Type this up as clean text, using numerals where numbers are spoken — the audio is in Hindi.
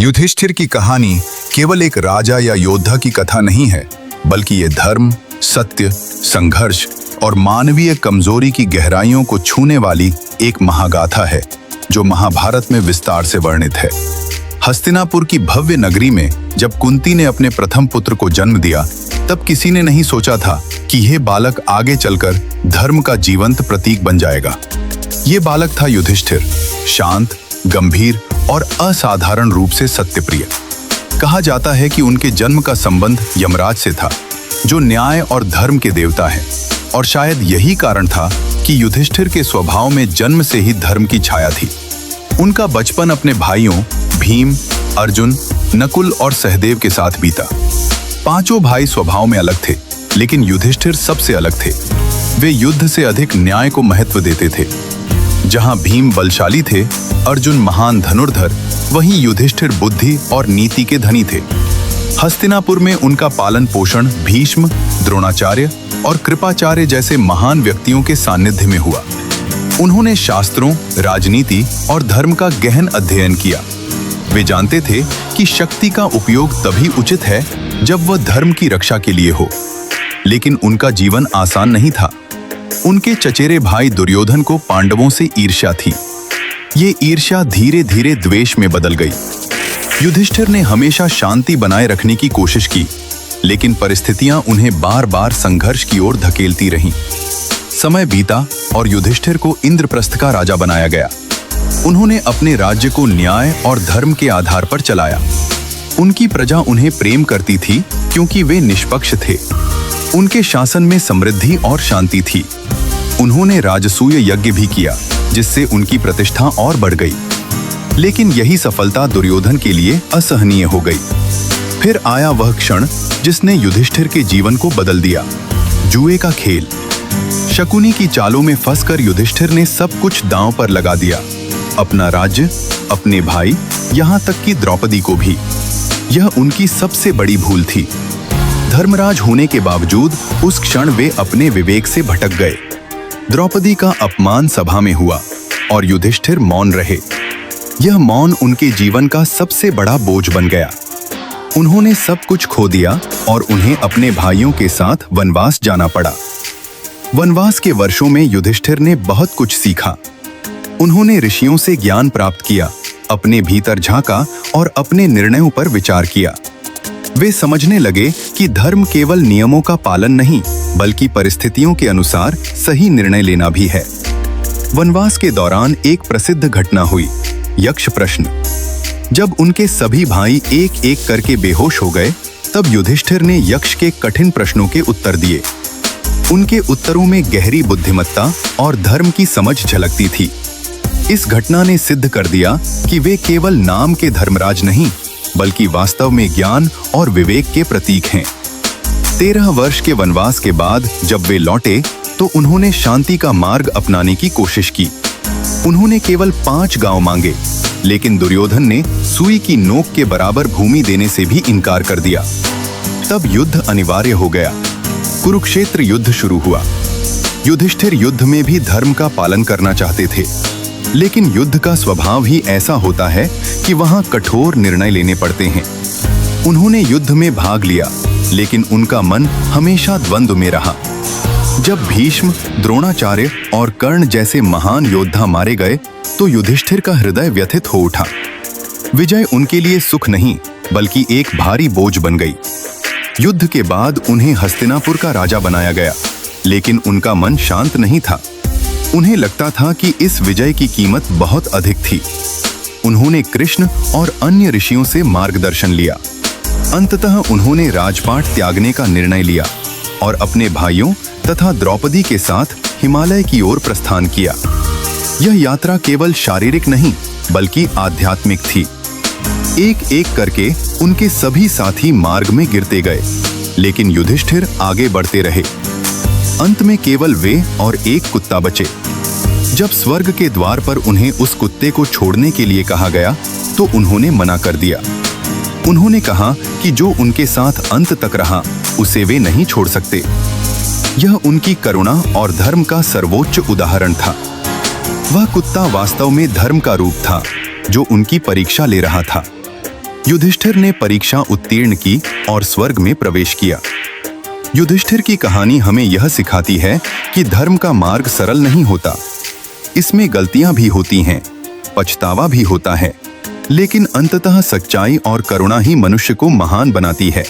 युधिष्ठिर की कहानी केवल एक राजा या योद्धा की कथा नहीं है, बल्कि ये धर्म, सत्य, संघर्ष और मानवीय कमजोरी की गहराइयों को छूने वाली एक महागाथा है जो महाभारत में विस्तार से वर्णित है। हस्तिनापुर की भव्य नगरी में जब कुंती ने अपने प्रथम पुत्र को जन्म दिया, तब किसी ने नहीं सोचा था कि यह बालक आगे चलकर धर्म का जीवंत प्रतीक बन जाएगा। ये बालक था युधिष्ठिर, शांत, गंभीर और असाधारण रूप से सत्यप्रिय। कहा जाता है कि उनके जन्म का संबंध यमराज से था, जो न्याय और धर्म के देवता हैं, और शायद यही कारण था कि युधिष्ठिर के स्वभाव में जन्म से ही धर्म की छाया थी। उनका बचपन अपने भाइयों भीम, अर्जुन, नकुल और सहदेव के साथ बीता। पांचों भाई स्वभाव में अलग थे, लेकिन युधिष्ठिर सबसे अलग थे। वे युद्ध से अधिक न्याय को महत्व देते थे। जहां भीम बलशाली थे, अर्जुन महान धनुर्धर, वहीं युधिष्ठिर बुद्धि और नीति के धनी थे। हस्तिनापुर में उनका पालन पोषण भीष्म, द्रोणाचार्य और कृपाचार्य जैसे महान व्यक्तियों के सानिध्य में हुआ। उन्होंने शास्त्रों, राजनीति और धर्म का गहन अध्ययन किया। वे जानते थे कि शक्ति का उपयोग तभी उचित है जब वह धर्म की रक्षा के लिए हो। लेकिन उनका जीवन आसान नहीं था। उनके चचेरे भाई दुर्योधन को पांडवों से ईर्ष्या थी। ये ईर्ष्या धीरे धीरे द्वेष में बदल गई। युधिष्ठिर ने हमेशा शांति बनाए रखने की कोशिश की, लेकिन परिस्थितियां उन्हें बार बार संघर्ष की ओर धकेलती रहीं। समय बीता और युधिष्ठिर को इंद्रप्रस्थ का राजा बनाया गया। उन्होंने अपने राज्य को न्याय और धर्म के आधार पर चलाया। उनकी प्रजा उन्हें प्रेम करती थी क्योंकि वे निष्पक्ष थे। उनके शासन में समृद्धि और शांति थी। उन्होंने राजसूय यज्ञ भी किया, जिससे उनकी प्रतिष्ठा और बढ़ गई। लेकिन यही सफलता दुर्योधन के लिए असहनीय हो गई। फिर आया वह क्षण जिसने युधिष्ठिर के जीवन को बदल दिया, जुए का खेल। शकुनी की चालों में फंसकर युधिष्ठिर ने सब कुछ दांव पर लगा दिया, अपना राज्य, अपने भाई, यहाँ तक कि द्रौपदी को भी। यह उनकी सबसे बड़ी भूल थी। धर्मराज होने के बावजूद उस क्षण वे अपने विवेक से भटक गए। द्रौपदी का अपमान सभा में हुआ और युधिष्ठिर मौन रहे। यह मौन उनके जीवन का सबसे बड़ा बोझ बन गया। उन्होंने सब कुछ खो दिया और उन्हें अपने भाइयों के साथ वनवास जाना पड़ा। वनवास के वर्षों में युधिष्ठिर ने बहुत कुछ सीखा। उन्होंने ऋषियों से ज्ञान प्राप्त किया, अपने भीतर झांका और अपने निर्णयों पर विचार किया। वे समझने लगे कि धर्म केवल नियमों का पालन नहीं, बल्कि परिस्थितियों के अनुसार सही निर्णय लेना भी है। वनवास के दौरान एक प्रसिद्ध घटना हुई, यक्ष प्रश्न। जब उनके सभी भाई एक एक करके बेहोश हो गए, तब युधिष्ठिर ने यक्ष के कठिन प्रश्नों के उत्तर दिए। उनके उत्तरों में गहरी बुद्धिमत्ता और धर्म की समझ झलकती थी। इस घटना ने सिद्ध कर दिया कि वे केवल नाम के धर्मराज नहीं, बल्कि वास्तव में ज्ञान और विवेक के प्रतीक हैं। 13 वर्ष के वनवास के बाद जब वे लौटे, तो उन्होंने शांति का मार्ग अपनाने की कोशिश की। उन्होंने केवल 5 गांव मांगे, लेकिन दुर्योधन ने सुई की नोक के बराबर भूमि देने से भी इनकार कर दिया। तब युद्ध अनिवार्य हो गया। कुरुक्षेत्र युद्ध शुरू हुआ। युधिष्ठिर युद्ध में भी धर्म का पालन करना चाहते थे, लेकिन युद्ध का स्वभाव ही ऐसा होता है कि वहां कठोर निर्णय लेने पड़ते हैं। उन्होंने युद्ध में भाग लिया, लेकिन उनका मन हमेशा द्वंद्व में रहा। जब भीष्म, द्रोणाचार्य और कर्ण जैसे महान योद्धा मारे गए, तो युधिष्ठिर का हृदय व्यथित हो उठा। विजय उनके लिए सुख नहीं, बल्कि एक भारी बोझ बन गई। युद्ध के बाद उन्हें हस्तिनापुर का राजा बनाया गया, लेकिन उनका मन शांत नहीं था। उन्हें लगता था कि इस विजय की कीमत बहुत अधिक थी। उन्होंने कृष्ण और अन्य ऋषियों से मार्गदर्शन लिया। अंततः उन्होंने राजपाट त्यागने का निर्णय लिया और अपने भाइयों तथा द्रौपदी के साथ हिमालय की ओर प्रस्थान किया। यह यात्रा केवल शारीरिक नहीं, बल्कि आध्यात्मिक थी। एक एक करके उनके सभी साथी मार्ग में गिरते गए, लेकिन युधिष्ठिर आगे बढ़ते रहे। अंत में केवल वे और एक कुत्ता बचे। जब स्वर्ग के द्वार पर उन्हें उस कुत्ते को छोड़ने के लिए कहा गया, तो उन्होंने मना कर दिया। उन्होंने कहा कि जो उनके साथ अंत तक रहा, उसे वे नहीं छोड़ सकते। यह उनकी करुणा और धर्म का सर्वोच्च उदाहरण था। वह कुत्ता वास्तव में धर्म का रूप था, जो उनकी परीक्षा ले रहा था। युधिष्ठिर ने परीक्षा उत्तीर्ण की और स्वर्ग में प्रवेश किया। युधिष्ठिर की कहानी हमें यह सिखाती है कि धर्म का मार्ग सरल नहीं होता। इसमें गलतियां भी होती हैं, पछतावा भी होता है, लेकिन अंततः सच्चाई और करुणा ही मनुष्य को महान बनाती है।